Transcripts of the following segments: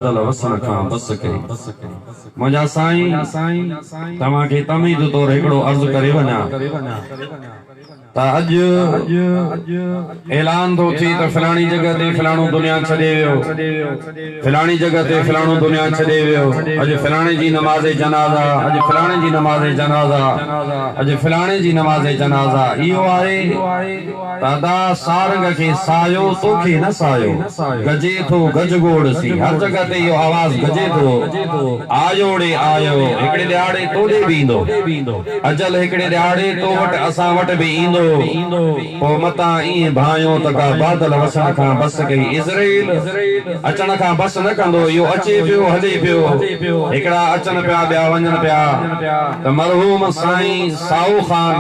वसन खां बस कई मुंहिंजा साईं तव्हांखे तमीद तौर हिकिड़ो अर्ज़ करे वञा त अॼु ऐलान थो थी त फलाणी जगह ते फलाणो दुनिया छॾे वियो, फलाणी जगह ते फलाणो दुनिया छॾे वियो, अॼु फलाणे जी नमाज़ जनाज़ा, अॼु फलाणे जी नमाज़ जनाज़ा, अॼु फलाणे जी नमाज़ जनाज़ा। इहो आहे दादा सारंग खे सायो तोखे न सायो, गजे थो गज गोड़ सी, हर जगह ते इहो आवाज़ गजे थो। आयो रे आयो, हिकिड़े ॾियारे तोॾे बि ईंदो, अजल हिकिड़े ॾियारे तो वटि असां वटि बि ईंदो। पोइ मतां ईअं भायो त का बादल वसण खां बस कई, इज़राइल अचण खां बस न कंदो, इहो अचे पियो हले पियो, हिकिड़ा अचनि पिया ॿिया वञनि पिया। त मरहूम साईं साओ ख़ान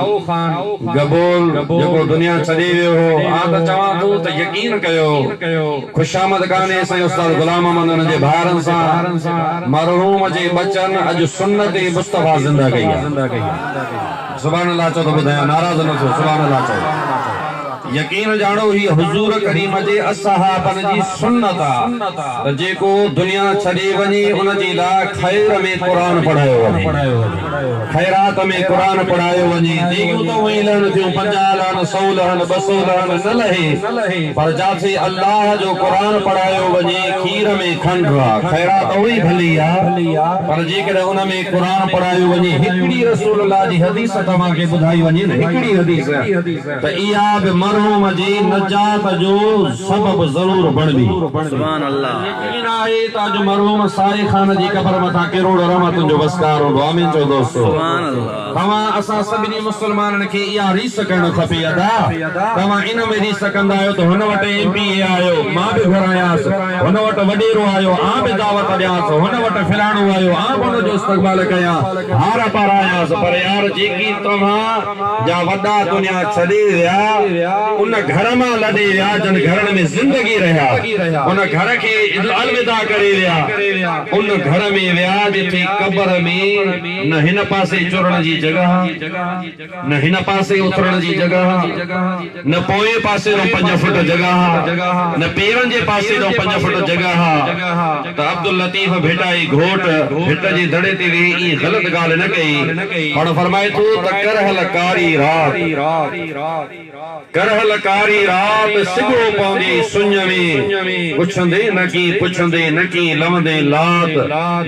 गबोल जेको दुनिया छॾे वियो हो, आ त चवां थो त यकीन कयो खुशामद कान्हे साईं उस्ताद गुलाम मोहम्मद जे भाइरनि सां मरहूम जे बचन अॼु सुन्नत मुस्तफा ज़िंदा कई आहे। सुभान अल्लाह चओ त ॿुधायां, नाराज़ न थियो, सुभान अल्लाह चओ। यकीन जानो ही हुजूर करीम जे असहाबन जी सुन्नत आ त जेको दुनिया छॾे वञे उन जे लाइ खैर में कुरान पढ़ायो वञे, खैरात में कुरान पढ़ायो वञे। जेकियूं त वही लहन थियूं 50 लहन 100 लहन 200 लहन न लहे, पर जाथे अल्लाह जो कुरान पढ़ायो वञे खीर में खंड आ, खैरात वही भली आ, पर जेकॾहिं उन में कुरान पढ़ायो वञे हिकिड़ी रसूलुल्लाह जी हदीस तव्हांखे ॿुधाई वञे न, हिकिड़ी हदीस त इहा बि मरहूम जी नजात जो सबब ज़रूर बणदी। सुभान अल्लाह। यकीन आहे त अॼु मरहूम साए खान जी क़बर मथां करोड़ रहमतुनि जो वसकार हूंदो। आमीन चओ दोस्तो। सुभान अल्लाह। तव्हां असां सभिनी मुस्लमाननि खे इहा रीस करणु खपे अदा। तव्हां इन में रीस कंदा आहियो त हुन वटि एमपीए आयो, मां बि घुरायासि, हुन वटि वॾेरो आयो, आं बि दावत ॾियांसि, हुन वटि फिलाणो आयो, आं बि हुनजो इस्तक़बाल कयां, हार पारायासि। पर यार जेकी तव्हां जा वॾा दुनिया छॾे विया उन घर मां लॾे विया, जन घरनि में ज़िंदगी रहिया, उन घर खे अलविदा करे विया, उन घर में विया जिथे क़बर में न हिन पासे चुरण जी जगह, न हिन पासे उतरण जी जगह, न पोएं पासे नो 5 फुट जगह, न पेरनि जे पासे नो 5 फुट जगह। त अब्दुल लतीफ भेटाई घोट हिट जी दड़े ते वेही ई ग़लत ॻाल्हि न कई, पर फरमाए थो त करहल कारी रात, करहल कारी रात सिगो पौंदी सुञ में, पुछंदे न की पुछंदे न की लवंदे लात,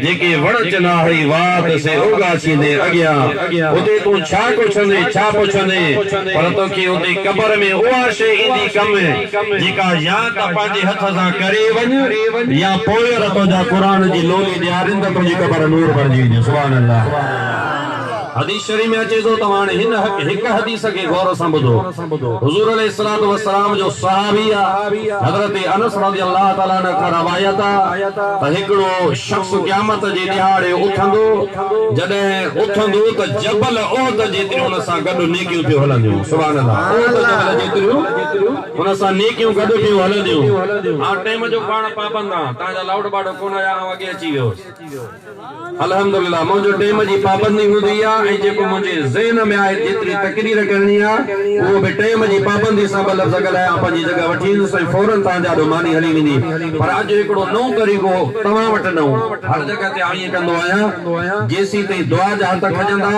जेके वण चनाहई वात से ओगा सींदे अॻियां, उते तूं छा पुछंदे छा पुछंदे, पर तोखे उते क़बर में उहा शइ ईंदी कम जेका या त पंहिंजे हथ सां करे वञ या पोइ रतो जा क़ुरान जी लोली ॾियारींद तुंहिंजी क़बर नूर बणिजी वञे। सुभान अल्लाह। हदीस शरीफ में अचे थो, तव्हां हिन हिक हदीस खे गौर सां ॿुधो। हुजूर अलैहिस्सलातु वस्सलाम जो सहाबी हज़रत अनस रज़ियल्लाहु ताला अन्हु खां रवायत आहे त हिकिड़ो शख्स क़यामत जे ॾिहाड़े उथंदो, जॾहिं उथंदो त जबल उहद जेतिरियूं हुन सां गॾु नेकियूं पियूं हलंदियूं। सुभान अल्लाह। उहद जबल जेतिरियूं हुन सां नेकियूं गॾु पियूं हलंदियूं। हां टाइम जो पाण पाबंद आहे, तव्हांजा लाउड बाडो कोन आया, अॻे अची वियो। अल्हम्दुलिल्लाह मुंहिंजो टाइम जी पाबंदी हूंदी आहे, ऐं जेको मुंहिंजे ज़हन में आहे जेतिरी तकरीर करणी आहे उहो बि टाइम जी पाबंदी सां ॿ लफ़्ज़ ॻाल्हायां, पंहिंजी जॻह वठी ईंदुसि, फौरन तव्हांजा ॾो मानी हली वेंदी। पर अॼु हिकिड़ो नओं तरीक़ो तव्हां वटि न हो, हर जॻह ते ईअं कंदो आहियां, जेसीं ताईं दुआ जा हथ खजंदा,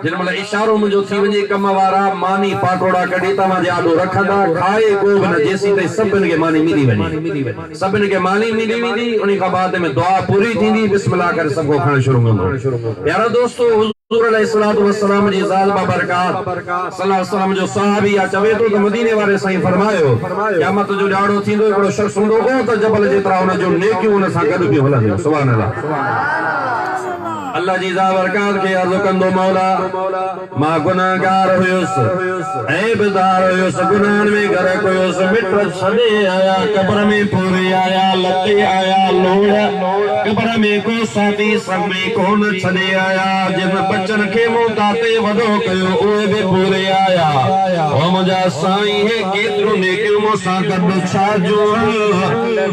जिन महिल इशारो मुंहिंजो थी वञे कम वारा मानी पाटोड़ा कढी तव्हांजे आॾो रखंदा, खाए को बि न, जेसीं ताईं सभिनि खे मानी मिली वञे, सभिनि खे मानी मिली वेंदी। उन खां बाद में दुआ पूरी थींदी, बिस्मिल्लाह करे सभु खणणु शुरू कंदो। यारो दोस्तो, हुजूर अलैहिस्सलातु वस्सलाम जी ज़ात बाबरकात सल्लल्लाहु अलैहि वसल्लम जो सहाबी आ, चवे तो त मदीने वारे साईं फरमायो क़यामत जो ॾियाड़ो थींदो, हिकिड़ो शख़्स हूंदो हो त जबल जेतिरा हुन जो नेकियूं हुन सां गॾु पियूं हलंदियूं। सुभान अल्लाह। अल्लाह जी ज़ाबरकात खे अर्ज़ कंदो, मौला मां गुनाहगार हुयुसि, ऐबदार हुयुसि, गुनाहनि में गरक हुयुसि, मिट छॾे आया क़बर में पूरे आया, लते आया लोड़ क़बर में को साथी संग में कोन छॾे आया, जिन बचन खे मूं ताते वॾो कयो उहे बि पूरे आया। ओ मुंहिंजा साईं हे केतिरो नेकियूं मूंसां गॾु छा जो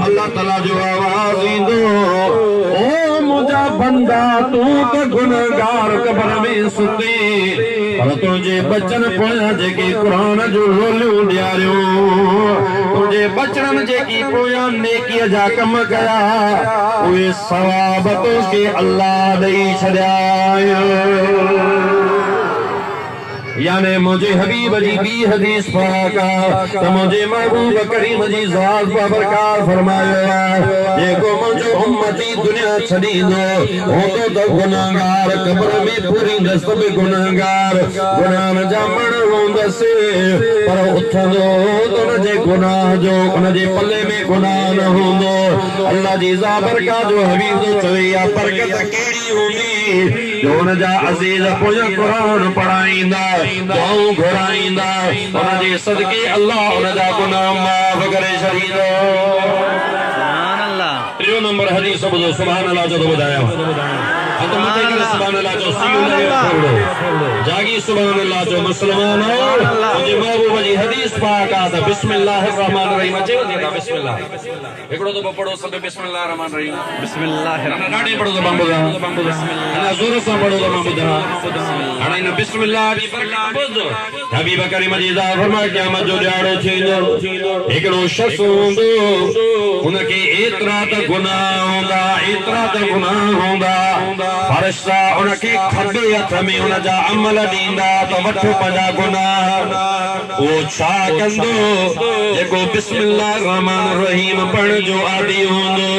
अल्लाह ताला जो आवाज़ ईंदो, ओ मुंहिंजा बंदा तूं त गुनहगार क़बर में सुते, पर तुझे बचन पोयां जेके कुरान जो लोलियूं ॾियारियूं तुझे बचन जेकी पोयां नेकीअ जा कम कया उहे सवाब तोखे अल्लाह ॾेई छॾिया याने मुझे हबीब जी बी हदीस पाक त मुझे महबूब करीम जी ज़ात बरकार फरमायो जेको मुझो उम्मती दुनिया छॾींदो होंदो त गुनाहगार कब्र में पूरी नस्ब गुनाहगार गुनाह जा मण हूंदसि पर उथंदो त उनजे गुनाह जो उनजे पल्ले में गुनाह न हूंदो अल्लाह जी ज़ात बरकार जो हबीब जो चई आहे बरकत कहिड़ी हूंदी जो उनजा अज़ीज़ पोयां क़ुरान पढ़ाईंदा दुआऊं घुराईंदा उनजे सदके अल्लाह उनजा गुनाह माफ़ करे छॾींदो सुभान अल्लाह टियों नंबर हदीस ॿुधो सुभान अल्लाह जो ॿुधायां सुभान अल्लाह जो जागी सुभान अल्लाह जो मुसलमान मुझे महबूब जी हदीस पाक आहे बिस्मिल्लाहिर रहमानिर रहीम अचे वञे था बिस्मिल्लाह हिकिड़ो दफ़ो पढ़ो सब बिस्मिल्लाहिर रहमानिर रहीम बिस्मिल्लाहिर ॾाढी पढ़ो त मां ॿुधां ज़ोर सां पढ़ो त मां ॿुधां हाणे हिन बिस्मिल्लाह जी बरकत ॿुध हबीब करीम जी ज़ात फरमाए क़यामत जो ॾियारो थींदो हिकिड़ो शख़्स हूंदो उनखे एतिरा त गुनाह हूंदा फरिश्ता उनखे खबे हथ में उनजा अमल ॾींदा त वठ पंहिंजा गुनाह उहो छा कंदो जेको बिस्मिल्लाहिर रहमानिर रहीम पढ़ण जो आदी हूंदो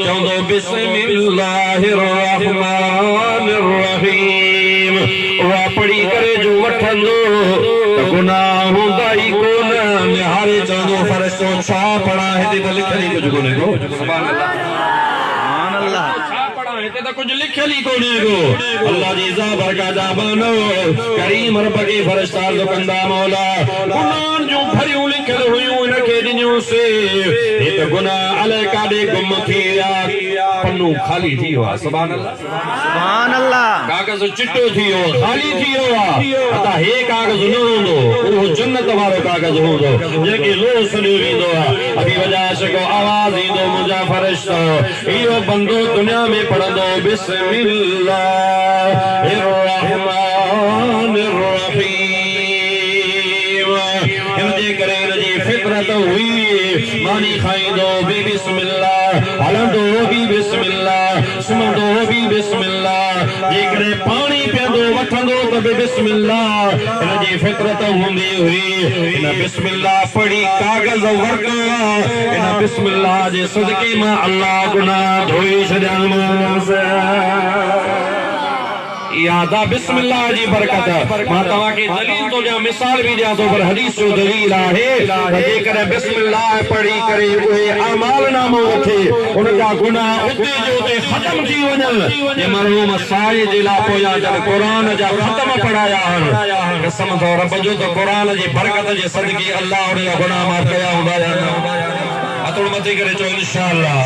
चवंदो बिस्मिल्लाहिर रहमानिर रहीम उहा पढ़ी करे जो वठंदो त गुनाह हूंदा ई कोन निहारे चवंदो फरिश्तो छा पढ़ा हिते त लिखियल ई कुझु कोन्हे को सुभान अल्लाह हिते त कुझु लिखियल ई कोन्हे को अल्लाह जी ज़ात बरकत जा बानो करीम रब के फरिश्ता जो कंदा मौला गुनाह जो भरियूं लिखियल हुयूं इनखे ॾिनियोसि हे त गुनाह अलाए काॾे गुम थी विया पन्नो ख़ाली थी वियो आहे सुभान अल्लाह कागज़ चिटो थी वियो ख़ाली थी वियो आहे अता हे कागज़ न हूंदो उहो जन्नत वारो कागज़ हूंदो जेके रोज़ सॼो वेंदो आहे अभी वजह से आवाज़ ईंदो मुंहिंजा फरिश्ता इहो बंदो दुनिया में पढ़ंदो बिस्मिल्लाहिर रहमानिर रहीम हिनजे करे हिनजी फितरत हुई मानी खाईंदो बि बिस्मिल्लाह हलंदो बि बिस्मिल्लाह सुम्हंदो बि बिस्मिल्लाह जेकॾहिं पाणी पीअंदो वठंदो त बि बिस्मिल्लाह हिनजी फितरत हूंदी हुई हिन बिस्मिल्लाह पढ़ी कागज़ वरितो हिन बिस्मिल्लाह जे सदके मां अल्लाह गुनाह धोई छॾियांसि यादा बिस्मिल्लाह जी बरकत मां तव्हांखे दलील तो ॾियां मिसाल भी ॾियां थो पर हदीस जो दलील आहे जेकॾहिं बिस्मिल्लाह पढ़ी करे उहे अमाल नामो वठे उनजा गुनाह उते जो उते ख़त्म थी वञनि जे मरहूम साए जे लाइ पोयां जन क़ुरान जा ख़त्म पढ़ाया आहिनि कसम थो रब जो त क़ुरान जी बरकत जे सदके अल्लाह उनजा गुनाह माफ़ कया हूंदा अतुल मथे करे चो इंशाअल्लाह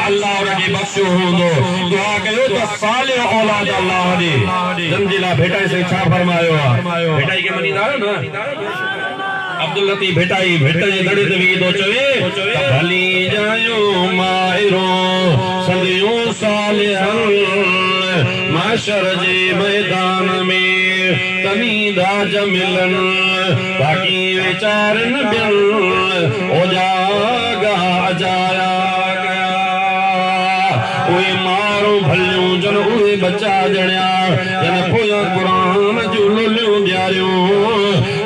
अल्लाह उनखे बख़्शियो हूंदो दुआ कयो त सालिह औलाद अल्लाह ॾे जंहिंजे लाइ भेटाई से छा फरमायो आहे भेटाई खे मञींदा आहियो न अब्दुल लतीफ भेटाई भेट जे दड़े ते वेही थो चवे त भली जायो माहिरो सदियों सालिहन माशर जे मैदान में तनीदा जमिलन बाकी विचारन बिल ओ जागा अजाया गया उहे मारो भलियूं जन उहे बचा जणिया जन पोयां क़ुरान जूं लोलियूं ॾियारियूं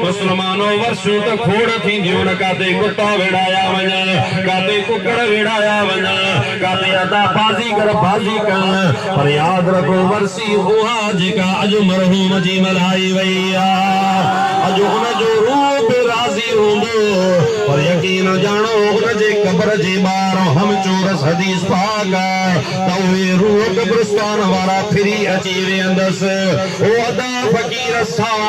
मुसलमानों वर्षों तक खोड़ थींदियूं न काथे कुत्ता विड़ाया वञनि काथे कुकड़ विड़ाया वञनि काथे अदा बाज़ी कर बाज़ी कनि पर यादि रखो वर्सी उहा जेका अॼु मरहूम जी मल्हाई वई आहे अॼु हुनजो रूह बि राज़ी हूंदो पर यकीन जानो हुनजे क़ब्र जे ॿाहिरि हम चोरस हदीस पाक त उहे रूह क़ब्रिस्तान वारा फिरी अची वेंदसि ओ अदा फ़क़ीर सां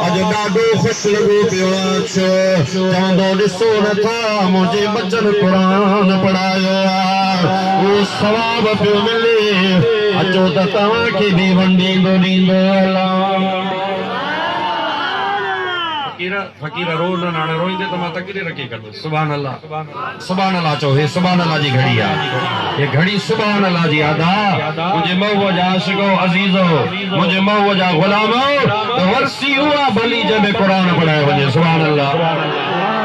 अॼु ॾाढो ख़ुशि लॻो पियो चवंदो ॾिसो नथा मुंहिंजे बचन क़ुरान पढ़ायो आहे उहो सवाब पियो मिले अचो त तव्हांखे बि वंडींदो ॾींदो अलाह फकीर रो न नाणे रोईंदे त मां तकरीर रखी कंदो सुभान अल्लाह चओ हे सुभान अल्लाह जी घड़ी आहे ये घड़ी सुभान अल्लाह जी अदा मुंहिंजे महबूब जा आशिको अज़ीज़ो मुंहिंजे महबूब जा ग़ुलामो त वरसी उहा भली जंहिंमें क़ुरान पढ़ायो वञे सुभान अल्लाह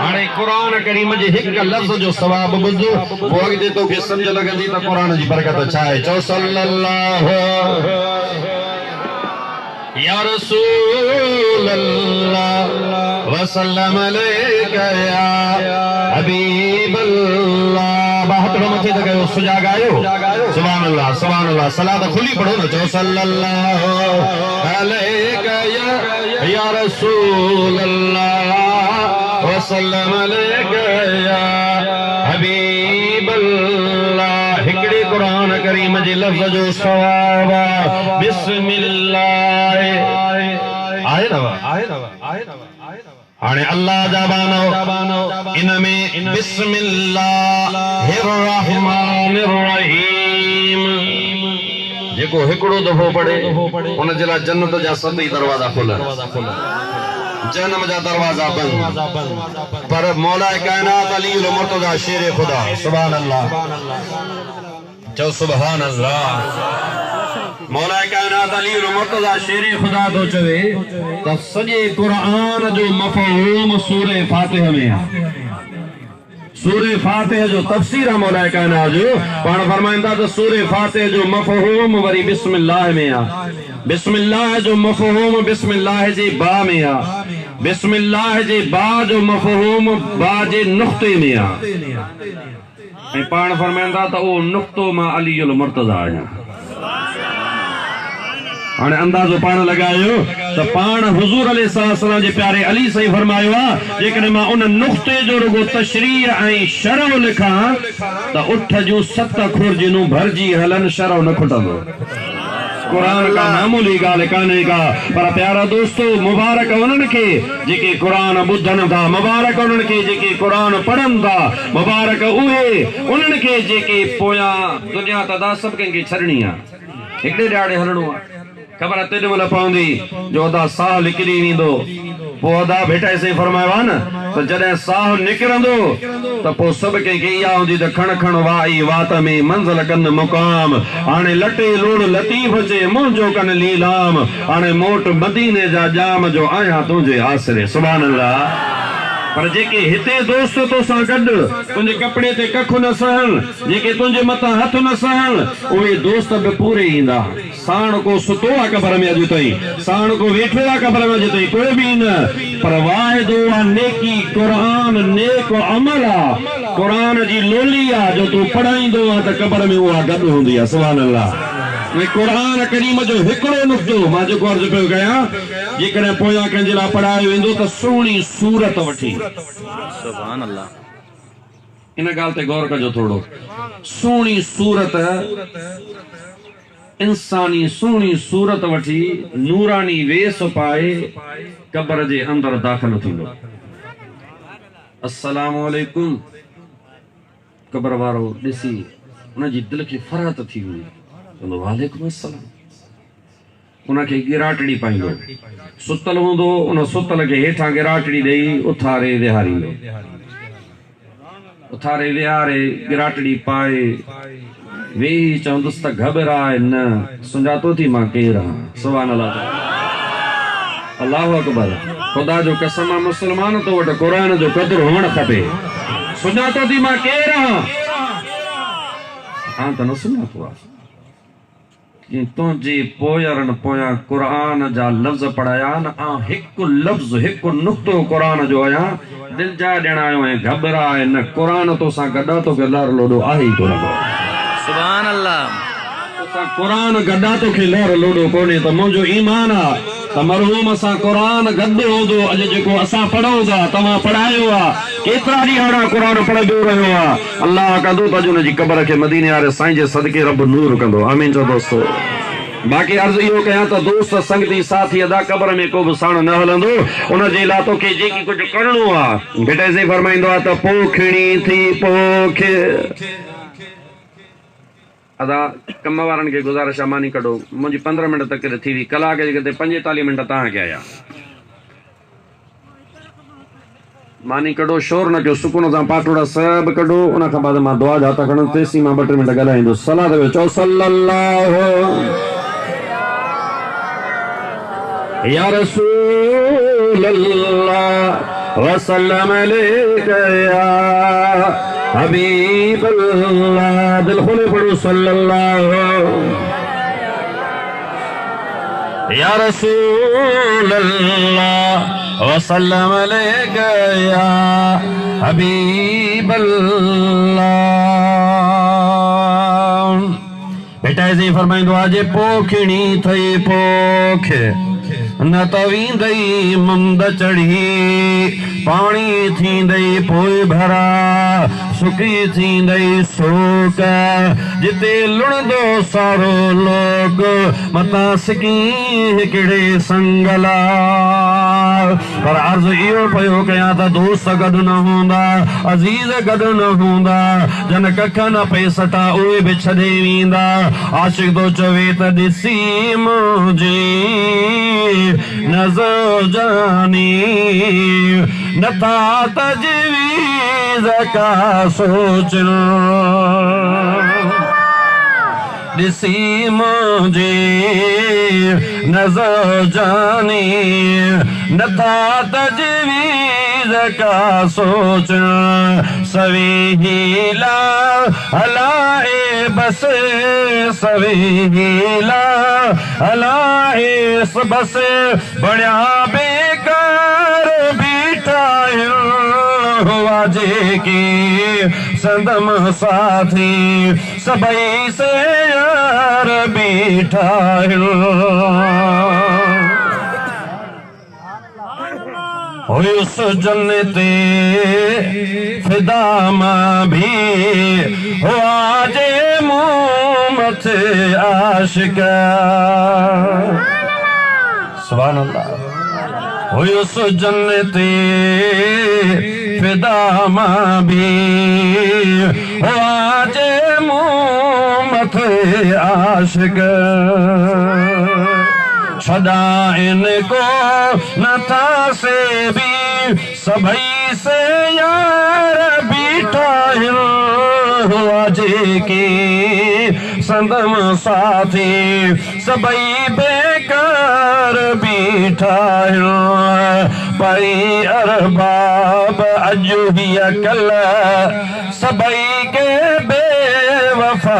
हाणे क़ुरान करीम जे हिक लफ़्ज़ जो सवाब ॿुध पोइ अॻिते तोखे सम्झ लॻंदी त क़ुरान जी बरकत छा आहे चओ सल्लल्लाहु या रसूल अल्लाह वसल्लम अलैका या हबीब अल्लाह बहतरो मथे त कयो सुजा गायो सुभान अल्लाह सलात खुली पढ़ो न चओ सल्लल्लाहु अलैका या रसूल अल्लाह वसल्लम अलैका या हबीब अल्लाह हिकड़े कुरान करीम जे लफ्ज़ जो सवाब बिस्मिल्लाह हाणे अल्लाह जा बानो इन में बिस्मिल्लाहिर रहमानिर रहीम जेको हिकड़ो दफ़ो पढ़े उन जे लाइ जन्नत जा 7 दरवाजा खुलनि जन्नत जा दरवाजा बंद पर मौला कायनात अली मुर्तज़ा शेर खुदा सुभान अल्लाह चओ सुभान अल्लाह मौला कायनात अली मुर्तज़ा शेर खुदा तो चवे त सॼे क़ुरान जो मफ़हूम सूरे फातिहा में आहे सूरे फातिहा जो तफसीर मौला कायनात जो पाण फरमाइंदा त सूरे फातिहा जो मफ़हूम वरी बिस्मिल्लाह में आहे बिस्मिल्लाह जो मफ़हूम बिस्मिल्लाह जे बा में आहे बिस्मिल्लाह जे बा जो मफ़हूम बा जे नुक़्ते में आहे ऐं पाण फरमाइंदा त ओ नुक़्तो मां अली मुर्तज़ा आहियां हाणे अंदाज़ो पाण लगायो त पाण हुजूर अलैहिस्सलाम जे प्यारे अली सही फरमायो आहे जेकॾहिं मां उन नुक़्ते जो रुगो तशरीह ऐं शरह लिखां त उठ जूं 7 खुरजनूं भरजी हलन शरह न खुटंदो कुरान का मामूली ॻाल्हि कान्हे का पर प्यारा दोस्तो मुबारक उन्हनि खे जेके कुरान ॿुधनि था मुबारक उन्हनि खे जेके कुरान पढ़नि था मुबारक उहे उन्हनि खे जेके पोयां दुनिया तदा सभु कंहिंखे छॾणी आहे हिकिड़े ॾियारे हलणो आहे ख़बर तेॾी महिल पवंदी जो अदा साह निकिरी वेंदो पोइ अदा भेटाए से फरमायो आहे न त जॾहिं साह निकिरंदो त पोइ सभु कंहिंखे इहा हूंदी त खण खण वाई वात में मंज़िल कनि मुक़ाम हाणे लटे लोड़ लतीफ़ चे मुंहिंजो कनि लीलाम हाणे मोट मदीने जा जाम जो आहियां तुंहिंजे आसरे सुभान अल्लाह पर जेके हिते दोस्त तोसां गॾु तुंहिंजे कपिड़े ते कखु न सहनि जेके तुंहिंजे मथां हथ न सहनि उहे दोस्त बि पूरे ईंदा साण को सुतो आहे क़बर में अॼु ताईं साण को वेठो आहे क़बर में अॼु ताईं कोई बि न पर वाहिदो आहे नेकी क़ुरान नेक अमल आहे क़ुरान जी लोली आहे जो तूं पढ़ाईंदो आहे त क़बर में उहा गॾु हूंदी आहे सुभान अल्लाह कुरान करीम जो हिकिड़ो नुक़्तो मां जेको अर्ज़ु पियो कयां जेकॾहिं पोयां कंहिंजे लाइ पढ़ायो वेंदो त सुहिणी सूरत वठी सुभान अल्लाह इन ॻाल्हि ते गौर कजो थोरो सुहिणी सूरत इंसानी सुहिणी सूरत वठी नूरानी वेस पाए क़बर जे अंदर दाख़िल थींदो अस्सलामु अलैकुम क़बर वारो ॾिसी उनजी दिलि खे फरहत थी वई वालेकुम अस्सलाम उनखे गिराटड़ी पाईंदो सुतल हूंदो उन सुतल खे हेठां गिराटड़ी ॾेई उथारे विहारींदो उथारे विहारे गिराटड़ी पाए वेही चवंदुसि त घबराए न सुञातो थी मां केरु आहियां सुभान अल्लाह अल्लाहु अकबर ख़ुदा जो कसम आहे मुस्लमान तो वटि क़ुरान जो क़दुरु हुअणु खपे सुञातो थी मां केरु आहियां हां त न सुञातो आहे तुझे पोयरन पोयां कुरान जा लफ्ज़ पढ़ाया न हिकु लफ्ज़ हिकु नुक़्तो कुरान जो आया दिल जा ॾियणायो ऐं घबराए न कुरान तोसां गॾा तोखे लहर लोॾो आहे ई कोन सुभान अल्लाह तोसां कुरान गॾा तोखे लहर लोॾो कोन्हे त मुंहिंजो ईमान आहे त मरहूम असां कुरान गॾु हूंदो अॼु जेको असां पढ़ूं था तव्हां पढ़ायो आहे केतिरा ॾींहं हाणे कुरान पढ़ंदो रहियो आहे अल्लाह कंदो त अॼु हुनजी क़बर खे मदीने वारे साईं जे सदके रब नूर कंदो आमीन चओ दोस्तो बाक़ी अर्ज़ु इहो कयां त दोस्त संगती साथी अदा क़बर में को बि साण न हलंदो उन जे लाइ तोखे जेकी कुझु करणो आहे बेटा से फरमाईंदो आहे त पोखणी थी पोख अदा कम वारनि खे गुज़ारिश आहे मानी कढो मुंहिंजी 15 मिंट तक थी हुई कलाक जे किथे 45 मिंट तव्हांखे आया मानी कढो शोर न कयो सुकून सां पाटोड़ा सब कढो उन खां बाद मां दुआ जा तकण तेसी मां 2 मिंट ॻाल्हाईंदो सलात जो चओ सल्लल्लाहु या रसूल अल्लाह वसल्लम अलैका या हबीब अल्लाह दिल खोले पढ़ो सल्लल्लाहु या रसूल अल्लाह वसल्लम अलैका या हबीब अल्लाह। बेटा ऐसे फरमाइंदो आजे पोखणी थई पोख न त वींदई मुंद चढ़ी पानी थींदई पोइ भरा सुकी थींदई सोक जिते लुणंदो सारो लोग मता सिकी हिकिड़े संगला पर अर्ज़ इहो पियो कयां त दोस्त गॾु न हूंदा अज़ीज़ गॾु न हूंदा जन कख न पे सटा उहे बि छॾे वेंदा आशिक़ थो चवे त ॾिसी मुंहिंजी नज़र जानी नथा तजवीज़ का सोचण ॾिसी मुंहिंजी नज़र जानी नथा तजवीज़ का सोचण सवेला हलाए बस सवेला हलाए बस बड़िया बेकार बीठा हुआ जे के संदम साथी सबई से यार बीठा उस जन्नते फिदा मां भी हो आजे मुँह मथे आशिक सुभान अल्लाह उस जन्नते फिदा मां भी हो आजे मुँह मथे आशिक छड़ा इनको नथा से भी सबई से यार बीठा हुआ जे की संदम साथी सबई बेकार बीठा पई अरबाब अजु ही कल सबई के बेवफा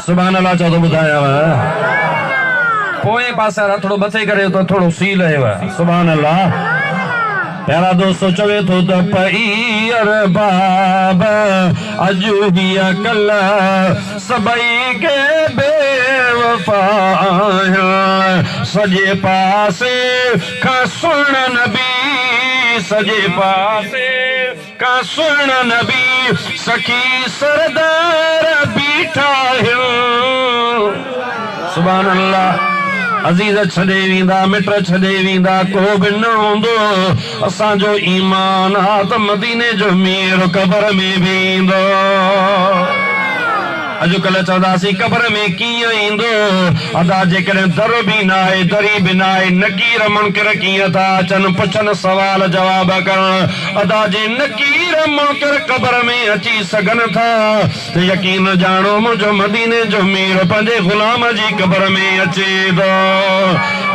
सुभान अल्लाह चो तो ॿुधाया पोएं पासे थोड़ो मथे करे तो थोड़ो सील है सुभान अल्लाह प्यारा दोस्तों चवे तो त पई अरबाब अजु ही कल सबई के बेवफा सजे पासे का सुन नबी सजे पासे का सुन नबी सखी सरदार बीठा सुभान अल्लाह अजीज छॾे वेंदा मिट छॾे वेंदा को बि न हूंदो असांजो ईमान आ त मदीने जो मीर कबर में बि ईंदो अॼुकल्ह चवंदासीं कबर में कीअं ईंदो अदा जेकॾहिं दर बि न आहे दरी बि न आहे नकीर मुनकिर कीअं था अचनि पुछनि सवाल जवाब करण अदा जे नकीर मुनकिर कबर में अची सघनि था त यकीन जाणो मुंहिंजो मदीने जो मीर पंहिंजे गुलाम जी कबर में अचे थो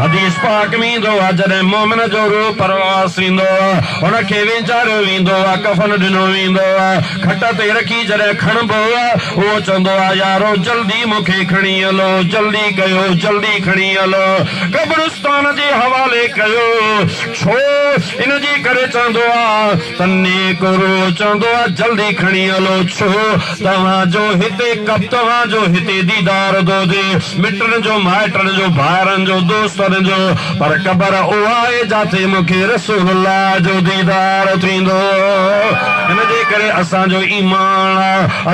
हदीस पाक में ईंदो आहे जॾहिं मोमिन जो रूह परवास ईंदो आहे हुनखे विचारियो वेंदो आहे कफन ॾिनो वेंदो आहे खट ते रखी जॾहिं खणबो आहे उहो चवंदो यारो जल्दी मुखे खणी हलो जल्दी कयो जल्दी खणी हलो कब्रिस्तान जे हवाले कयो छो इन जे करे चवंदो आहे तन्ने करो चवंदो आहे जल्दी खणी हलो छो तव्हांजो हिते कब तव्हांजो हिते दीदार थो थिए मिटनि जो माइटनि जो भाइरनि जो दोस्तनि जो पर क़बर उहा आहे जिथे मूंखे रसूलुल्लाह जो दीदार थींदो इन जे करे असांजो ईमान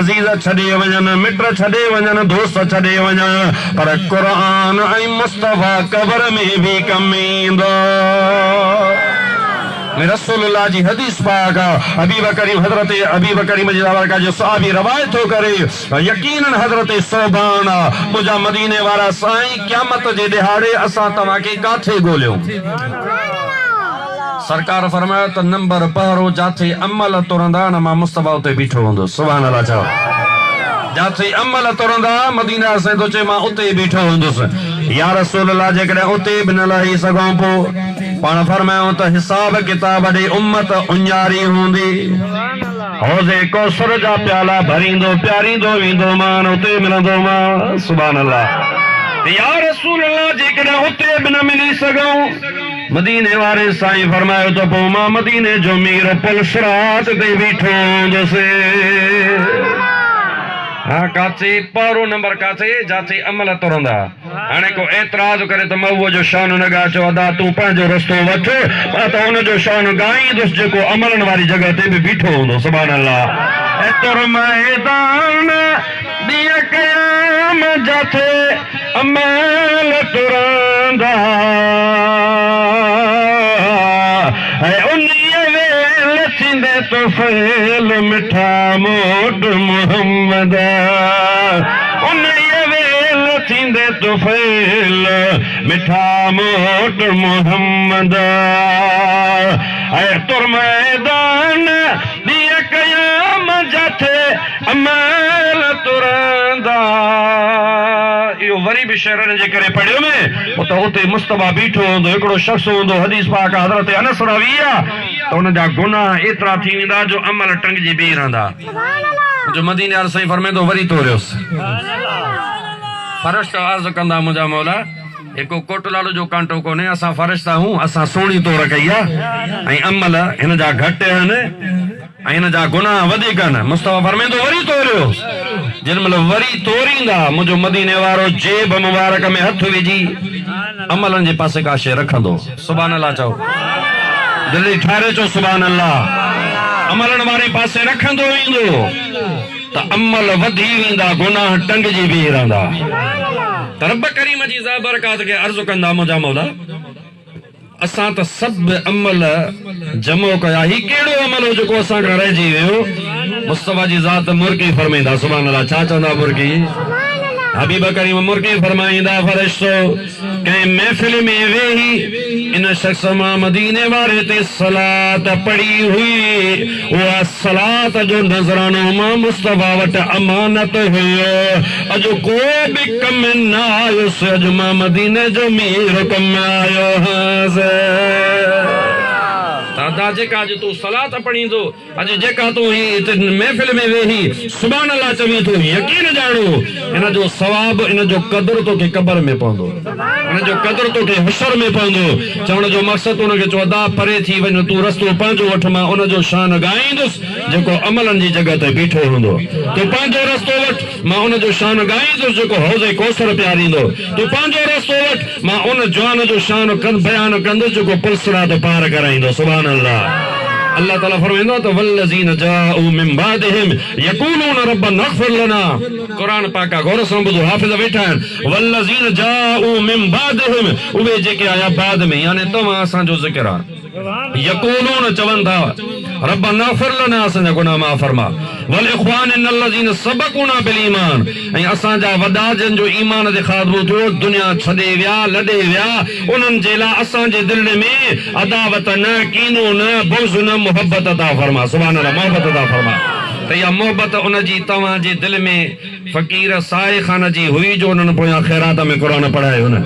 अज़ीज़ छॾे वञनि मिट छॾे वञनि दोस्त छॾे वञनि पर क़ुरान ऐं मुस्तफ़ा कबर में भी कम ईंदो रसूलुल्लाह जी हदीस पाक हबीब करीम हजरत हबीब करीम जी का जो सहाबी रवायत हो करे यकीनन हजरत सोबान मुझा मदीने वारा साईं क़यामत जे दिहाड़े असां तव्हांखे काथे ॻोल्हियो सरकार फरमायो त नंबर पहिरो जाथे अमल तुरंदा न मां मुस्तफा उते बीठो हूंदो सुभान अल्लाह चओ जाथे अमल तुरंदा मदीना से तो चे मां उते बीठो हूंदुसि या रसूल अल्लाह जेकॾहिं उते बि न लही सघूं पोइ पाण फरमायूं त हिसाब किताब ॾे उम्मत उञारी हूंदी हौज़े कौसर जा प्याला भरींदो प्यारींदो वेंदो मान उते मिलंदो मां सुभान अल्लाह या रसूल अल्लाह जेकॾहिं उते बि न मिली सघूं मदीने वारे साईं फरमायो त पोइ मां मदीने जो मीर पुल सिरात ते बीठो हूंदुसि हाँ काचे पहिरो नंबर काचे जाथे अमल तुरंदा हाणे को एतराज करे त मऊअ जो शान न गा चो अदा तूं पंहिंजो रस्तो वठ मां त हुन जो शान गाईंदुसि जेको अमलनि वारी जॻह ते बि बीठो हूंदो सुभान अल्लाह ऐं तुर मैदान ॾींहं क़याम जाथे अमल तुरंदा ऐं उन्हीअ वेल थींदे तुफ़ैल मिठा मोट मोहम्मद उन्हीअ वेल थींदे तुफ़ैल मिठा मोट मोहम्मद ऐं तुर मैदान ॾींहं क़याम जाथे अमल तुरंदा इहो वरी बि शेरनि जे करे पढ़ियो में त उते मुस्तफा बीठो हूंदो हिकिड़ो शख़्स हूंदो हदीस पाक हज़रत अनस रवी आहे त हुनजा गुनाह एतिरा थी वेंदा जो अमल टंगजी बीह रहंदा जो मदीने वारो साईं फरमाईंदो वरी तोरियोसि फ़रिश्ता अर्ज़ कंदा मुंहिंजा मौला एको कोटलालो जो कांटो कोन्हे असां फ़रिश्ता हूं असां सुहिणी तौर कई आहे ऐं अमल हिन जा घटि आहिनि ऐं हिन जा गुनाह वधीक आहिनि मुस्तफा फरमाईंदो वरी तोरियो जिन महिल वरी तोरींदा मुंहिंजो मदीने वारो जेब मुबारक में हथ विझी अमलनि जे पासे का शइ रखंदो सुभान अल्लाह चओ दिल्ली ठारे चो सुभान अल्लाह अमलनि वारे पासे रखंदो वेंदो त अमल वधी वेंदा गुनाह टंगजी बीह रहंदा त रब करीम जी ज़ात बरकात खे अर्ज़ कंदा मुंहिंजा मौला असां त सभु अमल जमो कया ही कहिड़ो अमल हो जेको असां खां रहिजी वियो मुस्तफा जी ज़ात मुर्की फरमाईंदा सुभान अल्लाह छा चवंदा मुर्की हबीब करीम मुर्की फरमाईंदा फ़रिश्तो कंहिं महफ़िल में वेही इन शख़्स मां मदीने वारे ते सलात पढ़ी हुई उहा सलात जो नज़रानो मां मुस्तफा वटि अमानत हुयो अॼु को बि कम न आयुसि अॼु मां मदीने जो मीर कम आयो हाज़ दादा जेका अॼु तूं सलात पढ़ींदो अॼु जेका तूं ही महफ़िल में वेही सुभान अल्लाह चवी तूं यकीन ॼाणो इन जो सवाब इन जो क़दुरु तोखे क़बर में पवंदो इन जो क़दुरु तोखे हुशर में पवंदो चवण जो मक़सदु उनखे चओ अदा परे थी वञो तूं रस्तो पंहिंजो वठ मां उन जो शान ॻाईंदुसि जेको अमलनि जी जॻह ते बीठो हूंदो तूं पंहिंजो रस्तो वठ मां उन जो शान ॻाईंदुसि जेको हौज़े कौसर प्यारींदो तूं पंहिंजो रस्तो वठ मां उन जवान जो शान बयानु कंदुसि जेको पुल सिरात पार कराईंदो सुभान अल्लाह ताला फरमाईंदो त वल्लज़ीन जाऊ मिन बादिहिम यक़ूलून रब्बना इग़फिर लना कुरान पाक गौर सां ॿुधो हाफ़िज़ वेठा आहिनि वल्लज़ीन जाऊ मिन बादिहिम उहे जेके आया बाद में यानी तव्हां असांजो ज़िक्र आहे यक़ूलून चवनि था रब्बना इग़फिर लना असांजा गुनाह माफ़ फरमा वल इख़वानिना allज़ीन सबक़ूना बिल ईमान ऐं असांजा वॾा जिन जो ईमान ते ख़ात्मो थियो दुनिया छॾे विया लॾे विया उन्हनि जे लाइ असांजे दिलि में अदावत न कीनो न बुग़्ज़ न मोहब्बत अता फरमा सुभान अल्लाह मोहब्बत अता फरमा त इहा मोहब्बत उनजी तव्हांजे दिलि में फ़क़ीर साए खान जी हुई जो उन्हनि पोयां ख़ैरात में क़ुरान पढ़ायो न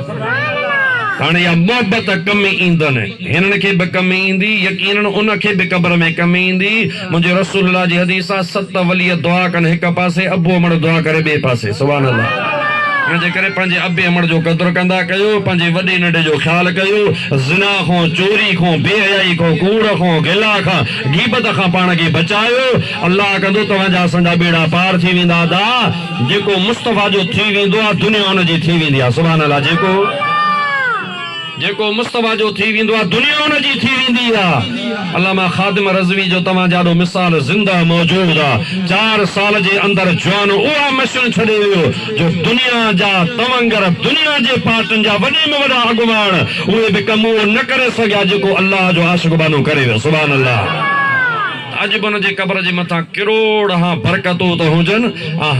हाणे इहा मोहबत कम ईंदनि हिननि खे बि कम ईंदी यकीनन उनखे बि क़ब्र में कम ईंदी मुंहिंजे रसूल जी हदीस आहे 7 वली दुआ कनि हिक पासे अबू अमड़ दुआ करे ॿिए पासे सुभान अल्लाह हिनजे करे पंहिंजे अबे अमड़ जो क़दुरु कंदा कयो पंहिंजे वॾे नंढे जो ख़्यालु कयो ज़िना खां चोरी खां बेहयाई खां कूड़ खां गिला खां गीबत खां पाण खे बचायो अल्लाह कंदो तव्हांजा असांजा बेड़ा पार थी वेंदा दा जेको मुस्तफा जो थी वेंदो आहे दुनिया हुनजी थी वेंदी आहे सुभान अल्लाह जेको मुस्तफा जो थी वेंदो आहे दुनिया हुनजी थी वेंदी आहे अल्लामा खादिम रज़वी जो तव्हां जाॾो मिसाल ज़िंदा मौजूद आहे 4 साल जे अंदरि जवान उहा मशीन छॾे वियो जो दुनिया जा तवंगर दुनिया जे पार्टियुनि जा वॾे में वॾा अॻुवान उहे बि कम उहो न करे सघिया जेको अल्लाह जो आशिक़ बानो करे वियो सुभान अल्लाह अज बन जे कब्र जे मथा करोड़ हां बरकतूं त हुजन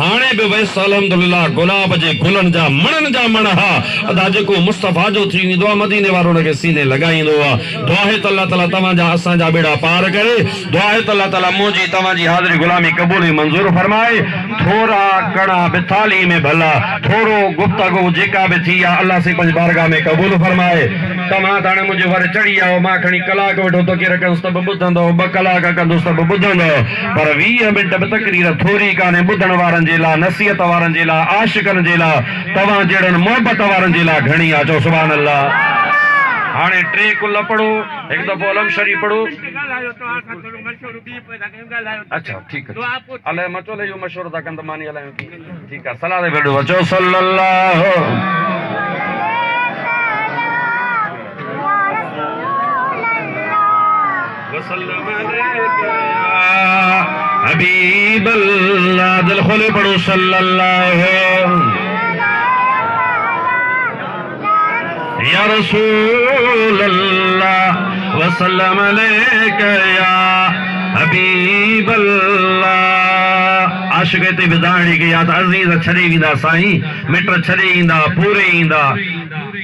हाणे बि वैस अल्हम्दुलिल्लाह गुलाब जे गुलन जा मण हा अदा जेको मुस्तफा जो थी वेंदो आहे मदीने वारो उनखे सीने लगाईंदो आहे दुआ है त अल्लाह ताला तव्हांजा असांजा बेड़ा पार करे दुआ है त अल्लाह ताला मुंहिंजी तव्हांजी हाज़िरी गुलामी क़बूल मंज़ूर फरमाए थोड़ा कड़ा बिथाली में भला थोड़ो गुफ्तगू जेका भी थी आहे अल्लाह से पंज बारगाह में क़बूल फरमाए तव्हां हाणे मुंहिंजे वर चढ़ी आओ मां खणी कलाक वेठो तो के रखंदुसि त बि ॿुधंदो 2 कलाक कंदुसि त बि ॿुधंदो पर 20 मिंट बि तकरीर थोरी कान्हे ॿुधण वारनि जे लाइ नसीहत वारनि जे लाइ आशिकनि जे लाइ तव्हां जहिड़नि मोहबत वारनि जे लाइ घणी आहे चओ सुभान अल्लाह हाणे 3 कुल पढ़ो एक दफ़ो अलम शरीफ पढ़ो अच्छा ठीक है अल्लाह मचोले जो मशहूर था कंद मानी अल्लाह की ठीक है सलाह दे बेडो बचो सल्लल्लाहु वसल्लम अलैका हबीब अल्लाह दिल खोले पढ़ो सल्लल्लाहु या रसूल अल्लाह वसल्लम अलैका या हबीब अल्लाह आशिक ते विदाणी के याद अजीज छड़े वींदा साईं मिट छड़े ईंदा पूरे ईंदा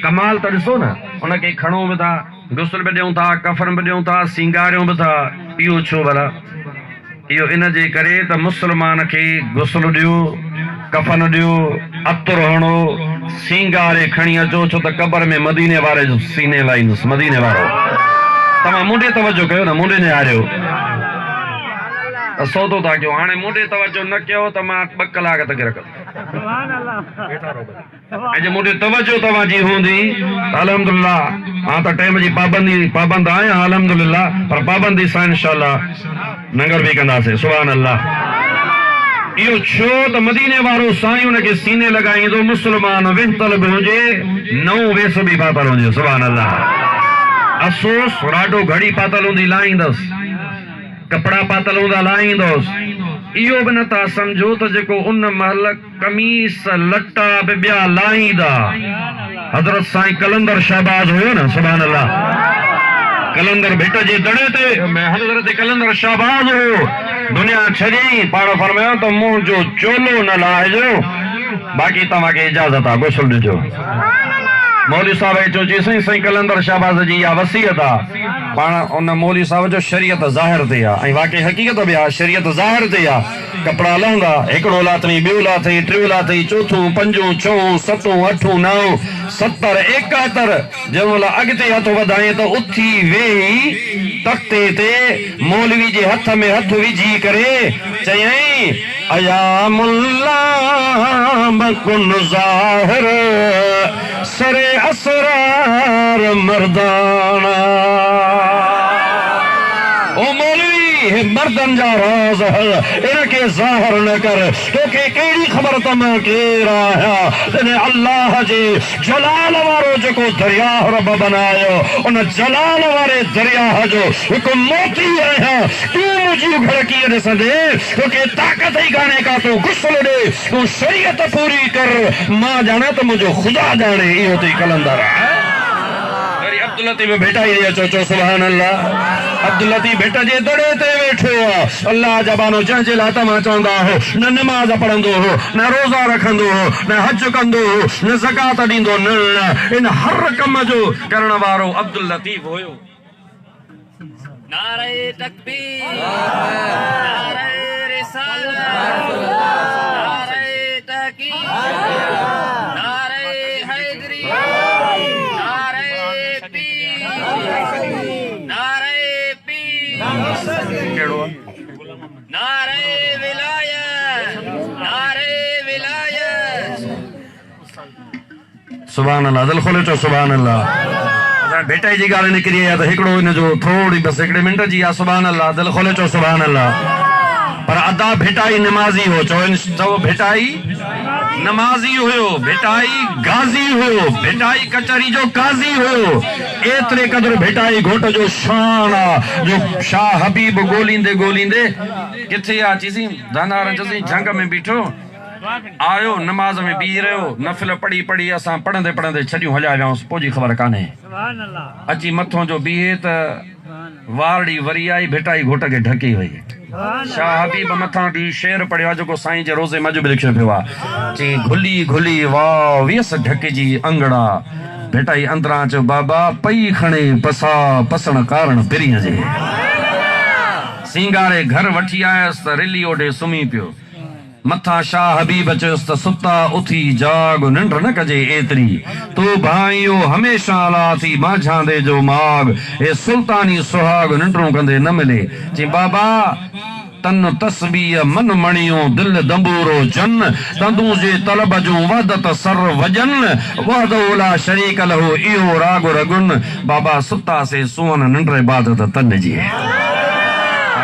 कमाल त ॾिसो न उनखे खणो बि था गुस्ल बि ॾियूं था कफन बि ॾियूं था सिंगारियूं बि था इहो छो भला इहो इन जे करे त मुस्लमान खे गुस्ल ॾियो कफन ॾियो अतर हणो सिंगारे खणी अचो छो त कब्र में मदीने वारे जो सीने लाईंदुसि मदीने वारो तव्हां मुंडे तवजो कयो न मुंडे ने आरियो सौदो था कयो हाणे मुंडे तवजो न कयो त मां 2 कलाक तक रखंदुसि ऐं जे मुंडे तवजो तव्हांजी हूंदी त अल्हम्दुलिल्लाह मां त टाइम जी पाबंद आहियां अल्हम्दुलिल्लाह पर पाबंदी सां इंशाअल्लाह नंगर बि कंदासीं सुभान अल्लाह इहो छो त मदीने वारो साईं उनखे सीने लगाईंदो मुस्लमान वेहतल बि हुजे नओं वेस बि पातल हुजे सुभान अल्लाह अफ़सोस राडो घड़ी पातल हूंदी लाहींदुसि कपड़ा पातल हूंदा लाहींदुसि इहो बि नथा सम्झो त जेको उन महल कमीस लटा बि ॿिया लाहींदा हज़रत साईं कलंदर शहबाज हुयो न सुभान अल्लाह कलंदर भेट जे दड़े ते हज़रत कलंदर शहबाज हो दुनिया छॾी पाण फरमायो त मुंहिंजो चोलो न लाहिजो बाक़ी तव्हांखे इजाज़त आहे गुस्ल ॾिजो मौलवी साहब चयो जी साईं कलंदर शहबाज जी इहा वसीयत आहे पाण उन मौलवी साहब जो शरीयत ज़ाहिर ते आहे ऐं वाक़ई हक़ीक़त बि आहे शरीयत ज़ाहिर ते आहे कपड़ा लहंगा हिकिड़ो लाथई ॿियो लाथई टियों लाथई चौथों पंजों छहों सतों अठों नओं 70 71 जंहिं महिल अॻिते हथ वधाए त उथी वेही तख़्ते ते मौलवी जे हथ में हथ विझी करे चयई अया मुल्ला मकुन ज़ाहिर सरे असरार मर्दाना ओ मौलवी मर्दन जा राज इनके ज़ाहिर न कर तोखे कहिड़ी ख़बर त मां केरु आहियां तने अल्लाह जे जलाल वारो जेको दरिया रब बनायो उन जलाल वारे दरिया जो हिकु मोती आहियां तूं मुंहिंजी घर कीअं ॾिसंदे तोखे ताक़त ई कान्हे का तूं गुस्ल ॾे तूं शरीयत पूरी कर मां ॼाणा त मुंहिंजो ख़ुदा ॼाणे इहो तई कलंदर अब्दुल लतीफ भेटाई रही चो सुभान अल्लाह अब्दुल लतीफ भेट जे दड़े ते वेठो आहे अल्लाह जबानो जंहिंजे लाइ तव्हां चवंदा हो न नमाज़ पढ़ंदो हो न रोज़ा रखंदो हो न हज कंदो हो न ज़कात ॾींदो न इन हर कम जो करण वारो अब्दुल लतीफ हुयो नारे तकबीर नारे रिसालत नारे तहकीक नारे हैदरी नारे विलायत सुभान अल्लाह दिल खोले चो सुभान अल्लाह बेटा जी ॻाल्हि निकिरी आहे त हिकिड़ो हिन जो थोरी बस 1 मिंट जी आहे सुभान अल्लाह दिल खोले चो सुभान अल्लाह पर अदा भेटाई नमाज़ी हो चओ भेटाई नमाज़ी हुयो भेटाई गाज़ी हुयो भेटाई कचहरी जो काज़ी हुयो एतिरे क़दुरु भेटाई घोट जो शान आहे जो शाह हबीब ॻोल्हींदे किथे आहे चीज़ी दानारनि चईं जंग में बीठो आयो नमाज में बीह रहियो नफ़िल पढ़ी पढ़ी असां पढ़ंदे पढ़ंदे छॾियूं हलिया वियासीं पोइ जी ख़बर कान्हे अची मथों जो बीहे त वारड़ी वरी आई भिटाई घोट खे ढकी वई शाह हबीब मथां बि शेर पढ़ियो आहे जेको साईं जे रोज़े मज बि लिखियो पियो आहे चई घुली घुली वाह वियस ढकिजी अंगड़ा भिटाई अंदरां चयो बाबा पई खणे पसा पसण कारण पिरीअ जे सिंगारे घर वठी आयसि त रिली ओॾे सुम्ही पियो मथा शाह हबीब चयुसि त सुता उथी जाग निंड न कजे एतरी तू भाइयो हमेशा अला थी माझांदे जो माग ए सुल्तानी सुहाग निंडरूं कंदे न मिले चई बाबा तन तस्बीह मन मणियो दिल दंबूरो जन तंदू जे तलब जो वदत सर वजन वहदो ला शरीक लहू इहो राग रगुन बाबा सुता से सुवन निंड इबादत तन जी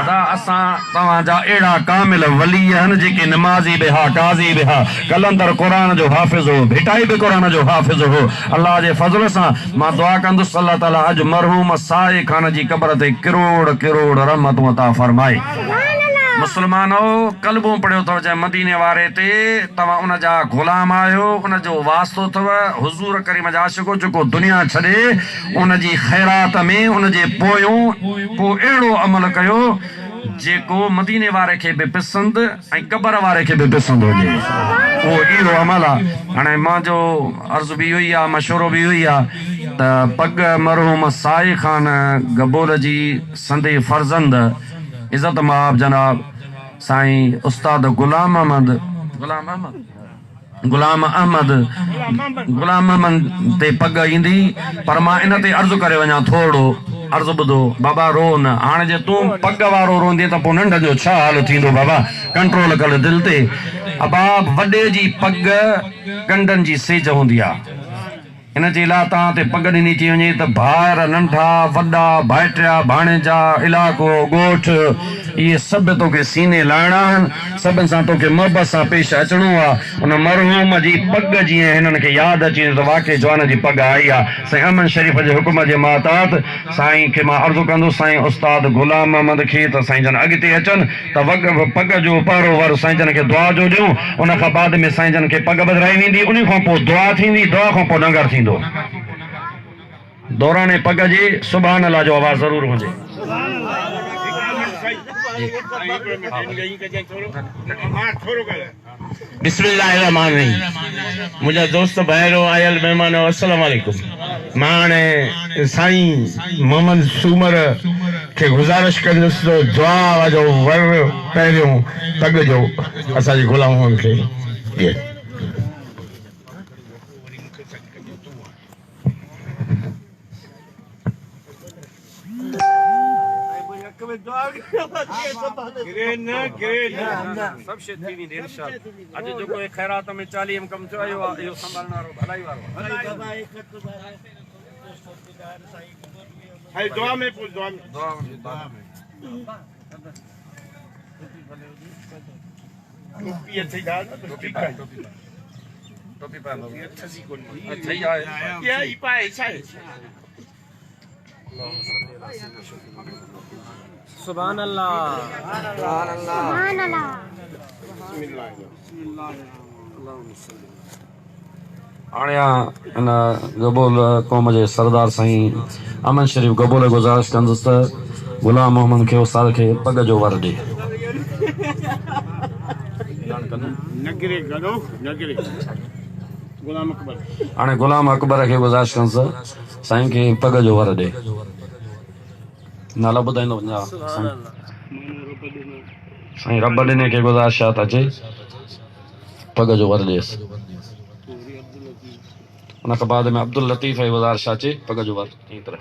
दादा असां तव्हांजा अहिड़ा कामिल वली आहिनि जेके नमाज़ी बि हा काज़ी बि हा कलंदर क़ुर जो हाफ़िज़ हो भिटाई बि क़ुर जो हाफ़िज़ हो अल्लाह जे फज़ल सां मां दुआ कंदुसि अल्लाह ताला अॼु मरहूम साए खान जी क़ब्र ते किरोड़ किरोड़ रहमतूं अता फरमाए मुस्लमानो कलबूं पढ़ियो अथव चाहे मदीने वारे ते तव्हां उन जा ग़ुलाम आहियो उन जो वास्तो अथव हुज़ूर करीम जा आशिक़ो जेको दुनिया छॾे उन जी ख़ैरात में उन जे पोयों को अहिड़ो अमल कयो जेको मदीने वारे खे बि पसंदि ऐं क़ब्र वारे खे बि पसंदि हुजे उहो अहिड़ो अमल आहे हाणे मुंहिंजो अर्ज़ु बि इहो ई आहे मशवरो बि इहो ई आहे त पग मरहूम साए खान गबोल जी संदे फर्ज़ंद इज़त माब जनाब साईं उस्ताद गुलाम अहमद ते पग ईंदी पर मां इन ते अर्ज़ु करे वञा थोरो अर्ज़ु ॿुधो बाबा रो न हाणे जे तूं पग वारो रोंदी त पोइ नंढ जो छा हाल थींदो बाबा कंट्रोल कर दिलि ते अबाब वॾे जी पग कंडनि जी सिज हूंदी आहे इन जे लाइ तव्हां ते पग ॾिनी थी वञे त भाइर नंढा वॾा भाइटिया भाणेजा इलाइक़ो ॻोठ इहे सभु तोखे सीने लाहिणा आहिनि सभिनि सां तोखे मोहबत सां पेश अचिणो आहे उन मरहूम जी पग जीअं हिननि खे यादि अची त वाक़ई जवान जी पग आई आहे साईं अमन शरीफ़ जे हुकुम जे मातात साईं खे मां अर्ज़ु कंदुसि साईं उस्ताद गुलाम अहमद खे त साईं जन अॻिते अचनि त पग जो पहिरो वारो साईं जन खे दुआ जो ॾियूं उन खां बाद में साईं जन खे पग बदिराई वेंदी उन खां पोइ दुआ थींदी दुआ खां पोइ लंगर थींदो दौराने पग जे सुभान अल्लाह जो आवाज़ ज़रूर हुजे बिस्मिल्लाहिर्रहमानिर्रहीम मुंहिंजा दोस्त भाइरो आयल महिमान अस्सलाम वालेकुम मां हाणे साईं मोहम्मद सूमर खे गुज़ारिश कंदुसि त दुआ जो वर पहिरियों पग जो असांजे गुलामनि खे ॾिए सब शइ थी वेंदी इंशाअल्लाह अॼु जेको ख़ैरात में 40 कम थियो आहे इहो संभालण वारो भलाई वारो हाय दुआ में पूछ दुआ में टोपी अच्छी गाल टोपी पाए अच्छा ही आहे ये ई पाए छाए सुभान अल्लाह सुभान अल्लाह हाणे इन गबोल क़ौम जे सरदार साईं अमन शरीफ़ गबोल गुज़ारिश कंदुसि त गुलाम मोहम्मद खे उस्ताद खे पग जो वर ॾे हाणे गुलाम अकबर खे गुज़ारिश कंदुसि साईं खे पग जो वर ॾे नाला ॿुधाईंदो वञा साईं रब ॾिने खे गुज़ारिश त अचे पग जो वर ॾेसि उन खां बाद में अब्दुल लतीफ़ जी गुज़ारिश अचे पग जो वर चङी तरह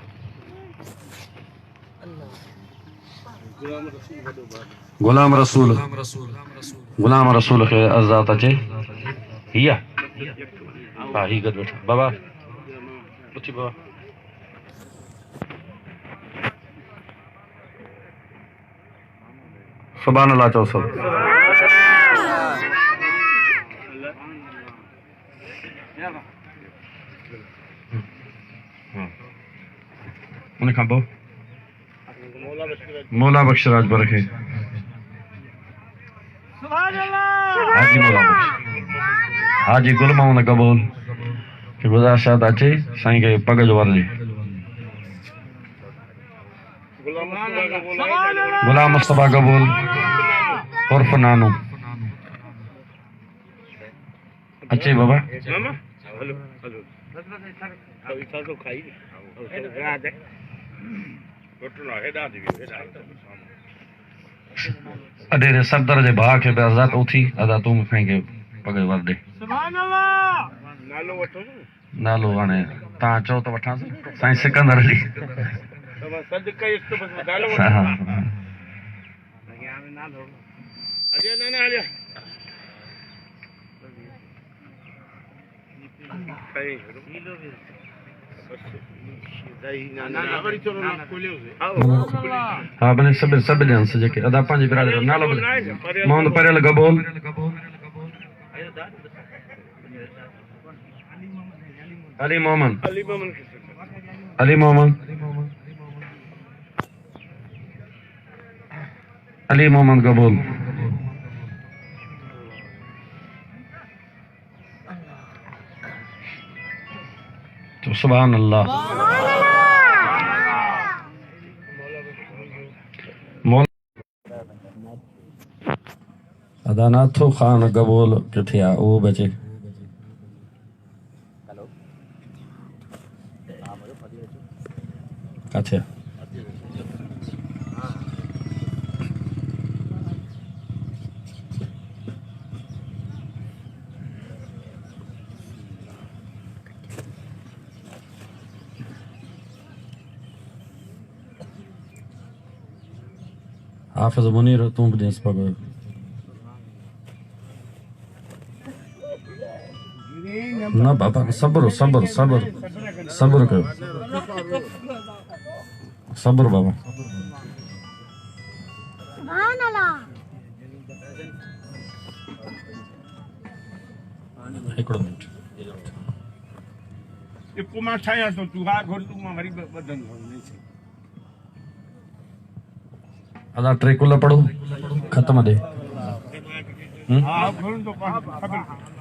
गुलाम रसूल खे अर्ज़ात अचे हीअ हा ही गॾु वेठा बाबा उथी बाबा सुभान अल्लाह चओ सब उन खां पोइ मौला बख्श राजबर खे हाजी मौला हाजी गुल मोहम्मद कबूल के गुज़ारिश अचे साईं खे पग जो वरजे गुलाम मुस्तफा कबूल उर्फ नानू अचे बाबा अडेरे सरदार जे भाउ खे पे आज़ाद उथी अदा तूं साईं खे पग वर दे नालो हाणे तव्हां चओ त वठांसि साईं सिकंदर अली हाँ भले सब ॼाणसि जेके अदा पंहिंजे बिरादर नालो मोहम्मद परियल गबोल अली मोहम्मद अली मोहम्मद अली मोहम्मद कबूल तो सुभान अल्लाह अदानाथो खान कबूल किथे आ वो बचे अच्छा हाफिज मुनीर तू भी देस पग ना बाबा सब्र सब्र सब्र सब्र करो सब्र बाबा हिकिड़ो मिनट मां ठाहियां थो तूं हा घुर तूं मां वरी ॿधंदो अदा ट्रेकुला पढ़ो खत्म दे हा घुर तो